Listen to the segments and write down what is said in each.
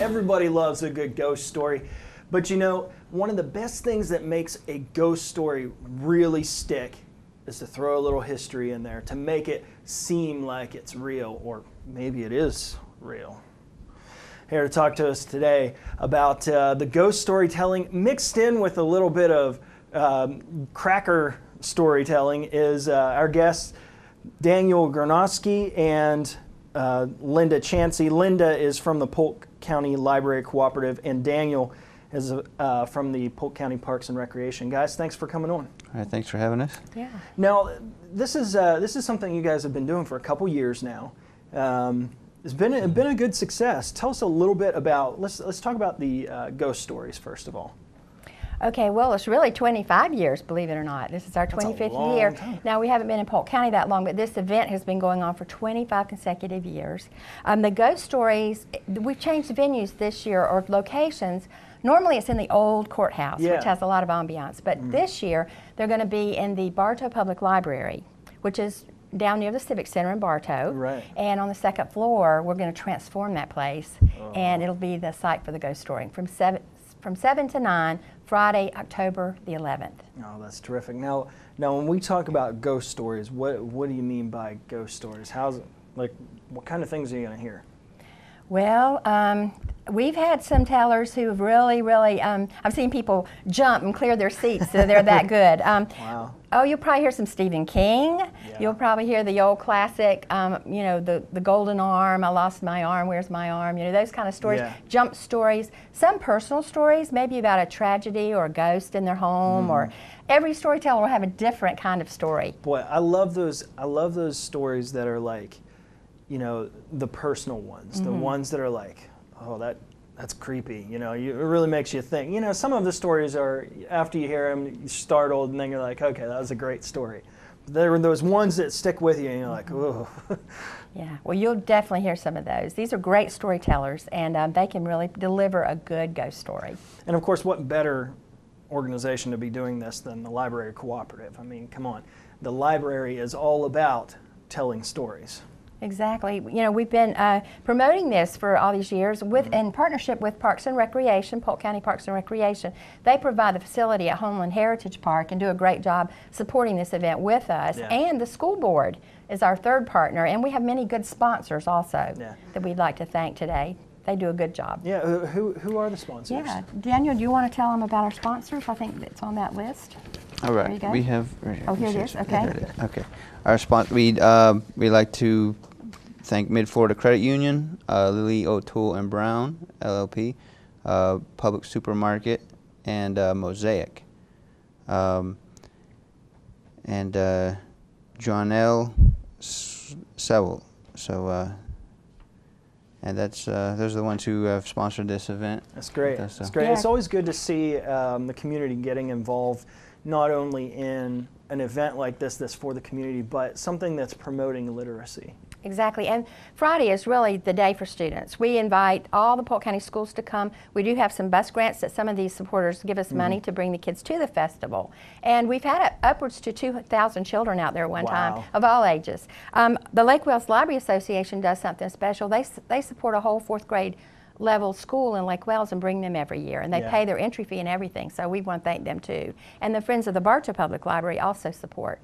Everybody loves a good ghost story. But you know, one of the best things that makes a ghost story really stick is to throw a little history in there to make it seem like it's real, or maybe it is real. Here to talk to us today about the ghost storytelling mixed in with a little bit of cracker storytelling is our guests Daniel Gornoski and Linda Chancey. Linda is from the Polk County Library Cooperative, and Daniel is from the Polk County Parks and Recreation. Guys, thanks for coming on. All right, thanks for having us. Yeah. Now, this is something you guys have been doing for a couple years now. It's been a good success. Tell us a little bit about. Let's talk about the ghost stories first of all. Okay, well, it's really 25 years, believe it or not. This is our 25th year. Time. Now, we haven't been in Polk County that long, but this event has been going on for 25 consecutive years. The ghost stories, we've changed venues this year, or locations. Normally it's in the old courthouse, which has a lot of ambiance, but this year they're going to be in the Bartow Public Library, which is down near the Civic Center in Bartow. Right. And on the second floor, we're going to transform that place, and it'll be the site for the ghost story from 7 to 9, Friday, October the 11th. Oh, that's terrific. Now when we talk about ghost stories, what do you mean by ghost stories? What kind of things are you going to hear? Well, we've had some tellers who have really, I've seen people jump and clear their seats, so they're that good. Wow. Oh, you'll probably hear some Stephen King. Yeah. You'll probably hear the old classic, you know, the golden arm, I lost my arm, where's my arm? You know, those kind of stories. Yeah. Jump stories. Some personal stories, maybe about a tragedy or a ghost in their home, or every storyteller will have a different kind of story. Boy, I love those stories that are like, you know, the personal ones, the ones that are like, oh, that's creepy. You know, it really makes you think. You know, some of the stories are, after you hear them, you're startled, and then you're like, okay, that was a great story. But there are those ones that stick with you, and you're like, oh. Yeah, well, you'll definitely hear some of those. These are great storytellers, and they can really deliver a good ghost story. And of course, what better organization to be doing this than the Library Cooperative? I mean, come on. The library is all about telling stories. Exactly. You know, we've been promoting this for all these years in partnership with Parks and Recreation, Polk County Parks and Recreation. They provide the facility at Homeland Heritage Park and do a great job supporting this event with us. Yeah. And the school board is our third partner, and we have many good sponsors also that we'd like to thank today. They do a good job. Yeah, who are the sponsors? Yeah, Daniel, do you want to tell them about our sponsors? I think it's on that list. All right, There you go. we have. Right Oh, here it is. Okay. There it is. Okay, our sponsor. We like to thank Mid Florida Credit Union, Lily O'Toole and Brown LLP, Public Supermarket, and Mosaic, and Johnelle Sewell. So. And that's those are the ones who have sponsored this event. That's great. That's great. Yeah. It's always good to see the community getting involved, not only in an event like this that's for the community, but something that's promoting literacy. Exactly, and Friday is really the day for students. We invite all the Polk County schools to come. We do have some bus grants that some of these supporters give us money to bring the kids to the festival. And we've had upwards to 2,000 children out there one time, of all ages. The Lake Wales Library Association does something special. They support a whole 4th grade level school in Lake Wales and bring them every year, and they pay their entry fee and everything, so we want to thank them too. And the Friends of the Bartow Public Library also support.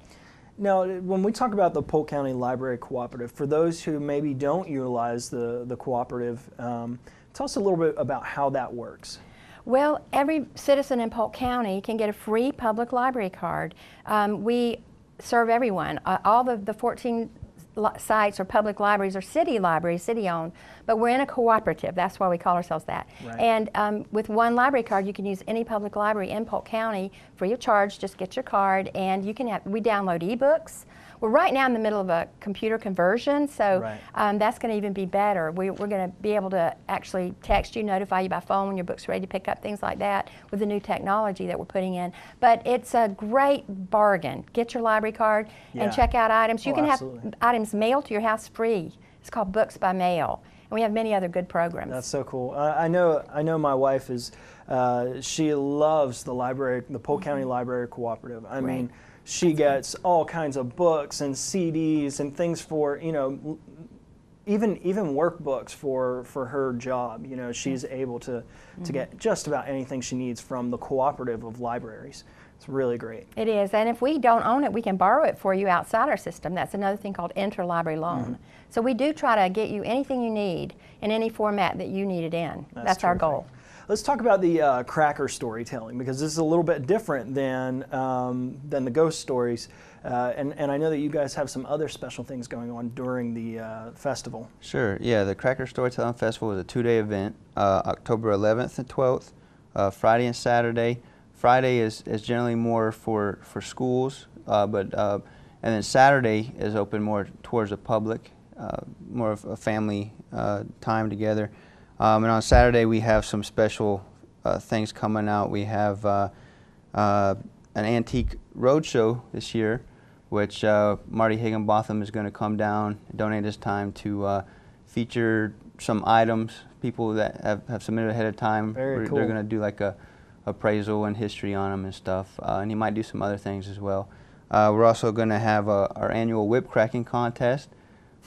Now, when we talk about the Polk County Library Cooperative, for those who maybe don't utilize the cooperative, tell us a little bit about how that works. Well, every citizen in Polk County can get a free public library card. We serve everyone. All the 14 sites or public libraries are city libraries, city-owned, but we're in a cooperative. That's why we call ourselves that. Right. And with one library card, you can use any public library in Polk County free of charge. Just get your card, and you can we download ebooks. We're right now in the middle of a computer conversion, so that's going to even be better. We're going to be able to actually text you, notify you by phone when your book's ready to pick up, things like that, with the new technology that we're putting in. But it's a great bargain. Get your library card and check out items. You can have items mailed to your house free. It's called Books by Mail. And we have many other good programs. That's so cool. I know my wife is, she loves the library, the Polk County Library Cooperative. I mean, she gets all kinds of books and CDs and things for, you know, even workbooks for her job. You know, she's able to get just about anything she needs from the cooperative of libraries. It's really great. It is, and if we don't own it, we can borrow it for you outside our system. That's another thing called interlibrary loan. So we do try to get you anything you need in any format that you need it in. That's our goal. Let's talk about the cracker storytelling, because this is a little bit different than the ghost stories. And I know that you guys have some other special things going on during the festival. Sure, yeah, the Cracker Storytelling Festival is a 2-day event, October 11th and 12th, Friday and Saturday. Friday is generally more for schools, and then Saturday is open more towards the public, more of a family time together. And on Saturday we have some special things coming out. We have an antique roadshow this year, which Marty Higginbotham is going to come down and donate his time to feature some items, people that have submitted ahead of time. Very cool. They're going to do like a appraisal and history on them and stuff, and he might do some other things as well. We're also going to have our annual whip cracking contest,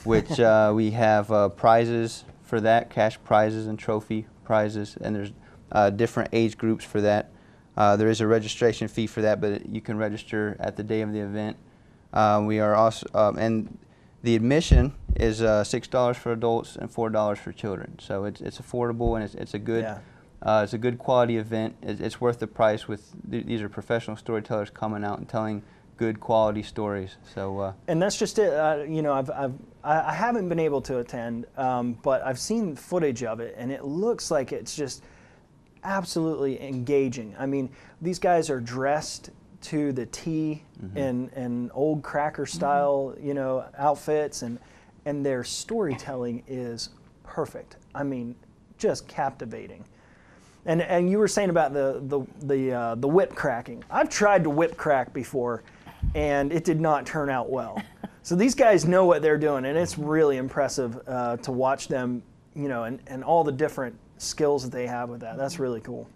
which we have prizes for that, cash prizes and trophy prizes, and there's different age groups for that. There is a registration fee for that, but you can register at the day of the event. We are also, and the admission is $6 for adults and $4 for children. So it's affordable, and it's a good. Yeah. It's a good quality event. It's worth the price. These are professional storytellers coming out and telling good quality stories. So and that's just it. You know, I haven't been able to attend, but I've seen footage of it, and it looks like it's just absolutely engaging. I mean, these guys are dressed to the T in old cracker style, you know, outfits, and their storytelling is perfect. I mean, just captivating. And you were saying about the whip cracking. I've tried to whip crack before, and it did not turn out well. So these guys know what they're doing, and it's really impressive to watch them, you know, and all the different skills that they have with that. That's really cool.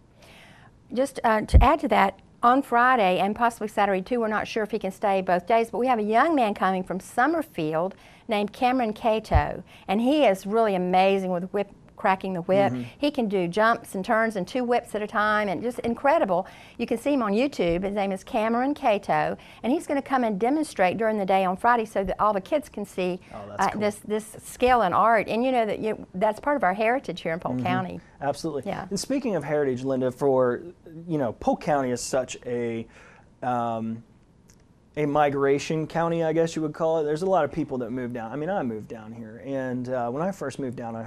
Just to add to that, on Friday and possibly Saturday too, we're not sure if he can stay both days, but we have a young man coming from Summerfield named Cameron Cato, and he is really amazing with cracking the whip. He can do jumps and turns and 2 whips at a time, and just incredible. You can see him on YouTube. His name is Cameron Cato, and he's going to come and demonstrate during the day on Friday so that all the kids can see cool. this skill and art. And you know that that's part of our heritage here in Polk County. Absolutely. Yeah. And speaking of heritage, Linda, for you know, Polk County is such a migration county, I guess you would call it. There's a lot of people that move down. I mean, I moved down here, and when I first moved down, I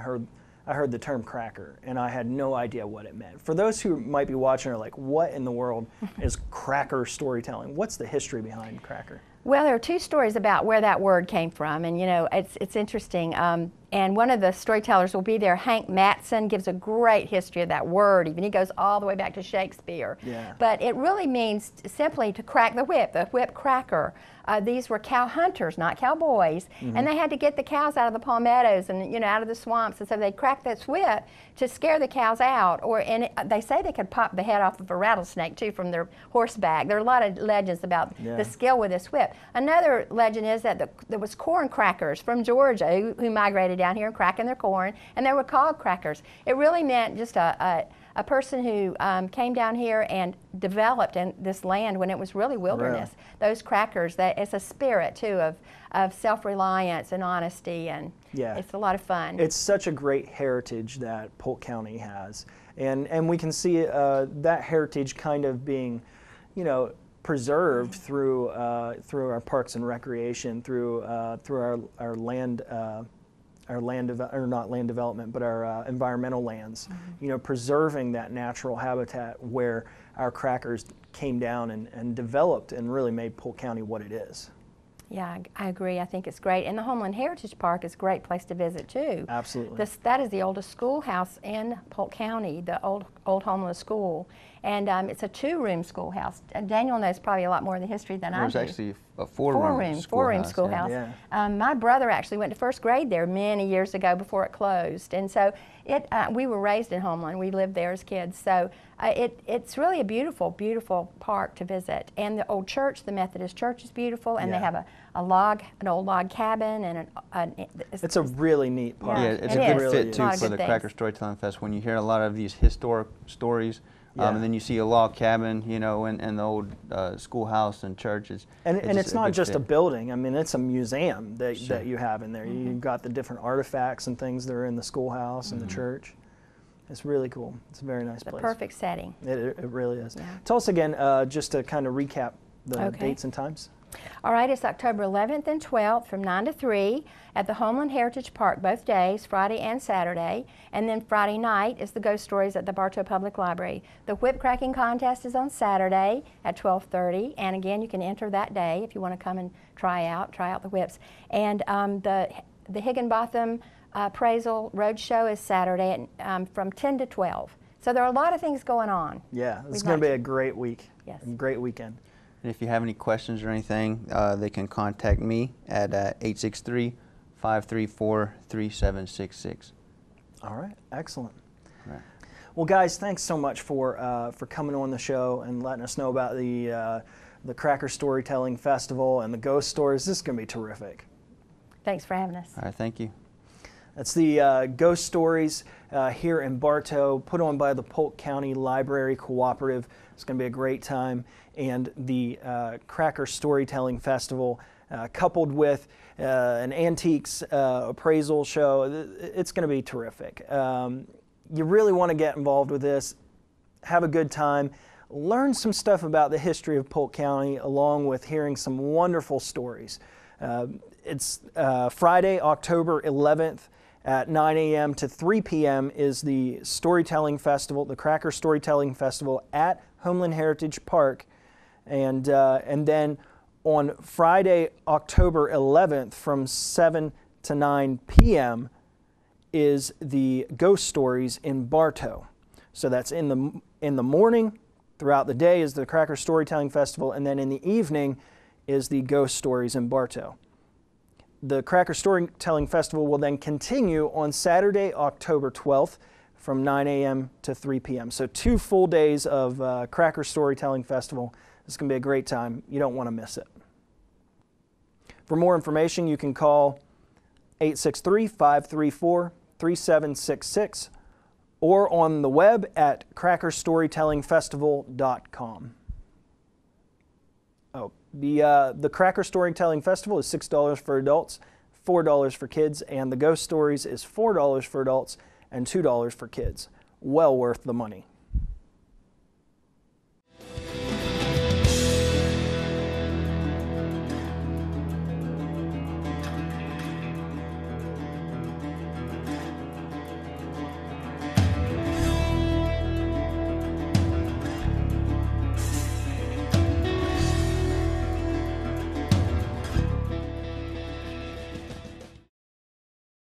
heard the term cracker, and I had no idea what it meant. For those who might be watching are like, what in the world is cracker storytelling? What's the history behind cracker? Well, there are 2 stories about where that word came from, and you know, it's interesting. And one of the storytellers will be there. Hank Matson gives a great history of that word. Even he goes all the way back to Shakespeare. Yeah. But it really means simply to crack the whip cracker. These were cow hunters, not cowboys, and they had to get the cows out of the palmettos and, you know, out of the swamps, and so they'd crack this whip to scare the cows out. They say they could pop the head off of a rattlesnake too from their horseback. There are a lot of legends about the skill with this whip. Another legend is that there was corn crackers from Georgia who migrated down here and cracking their corn, and they were called crackers. It really meant just a person who came down here and developed in this land when it was really wilderness. Those crackers, it's a spirit too of self-reliance and honesty, and it's a lot of fun. It's such a great heritage that Polk County has, and we can see that heritage kind of being, you know, preserved through our parks and recreation, through our land. Our not land development, but our environmental lands, you know, preserving that natural habitat where our crackers came down and developed and really made Polk County what it is. Yeah, I agree. I think it's great. And the Homeland Heritage Park is a great place to visit too. Absolutely. That is the oldest schoolhouse in Polk County, the old Homeland School. And it's a 2-room schoolhouse. Daniel knows probably a lot more of the history than I do. There's actually a 4-room schoolhouse. Yeah. My brother actually went to 1st grade there many years ago before it closed. And so we were raised in Homeland. We lived there as kids. So it's really a beautiful, beautiful park to visit. And the old church, the Methodist church, is beautiful. And they have an old log cabin. And it's a really neat park. Yeah, it's a good fit too for the Cracker Storytelling Fest. When you hear a lot of these historic stories, and then you see a log cabin, you know, and the old schoolhouse and churches. And it's not just a building. I mean, it's a museum that you have in there. You've got the different artifacts and things that are in the schoolhouse and the church. It's really cool. It's a very nice place. The perfect setting. It really is. Yeah. Tell us again, just to kind of recap the dates and times. All right, it's October 11th and 12th from 9 to 3 at the Homeland Heritage Park both days, Friday and Saturday. And then Friday night is the Ghost Stories at the Bartow Public Library. The whip cracking contest is on Saturday at 12:30. And again, you can enter that day if you want to come and try out the whips. And the Higginbotham Appraisal Roadshow is Saturday at, from 10 to 12. So there are a lot of things going on. Yeah, it's going to be a great week. Yes. A great weekend. And if you have any questions or anything, they can contact me at 863-534-3766. All right, excellent. All right. Well, guys, thanks so much for coming on the show and letting us know about the Cracker Storytelling Festival and the ghost stories. This is going to be terrific. Thanks for having us. All right, thank you. That's the Ghost Stories here in Bartow, put on by the Polk County Library Cooperative. It's going to be a great time. And the Cracker Storytelling Festival, coupled with an antiques appraisal show, it's going to be terrific. You really want to get involved with this, have a good time, learn some stuff about the history of Polk County, along with hearing some wonderful stories. It's Friday, October 11th. At 9 a.m. to 3 p.m. is the Storytelling Festival, the Cracker Storytelling Festival at Homeland Heritage Park. And then on Friday, October 11th from 7 to 9 p.m. is the Ghost Stories in Bartow. So that's in the morning, throughout the day is the Cracker Storytelling Festival, and then in the evening is the Ghost Stories in Bartow. The Cracker Storytelling Festival will then continue on Saturday, October 12th from 9 a.m. to 3 p.m. So 2 full days of Cracker Storytelling Festival. It's going to be a great time. You don't want to miss it. For more information, you can call 863-534-3766 or on the web at crackerstorytellingfestival.com. The Cracker Storytelling Festival is $6 for adults, $4 for kids, and the Ghost Stories is $4 for adults and $2 for kids. Well worth the money.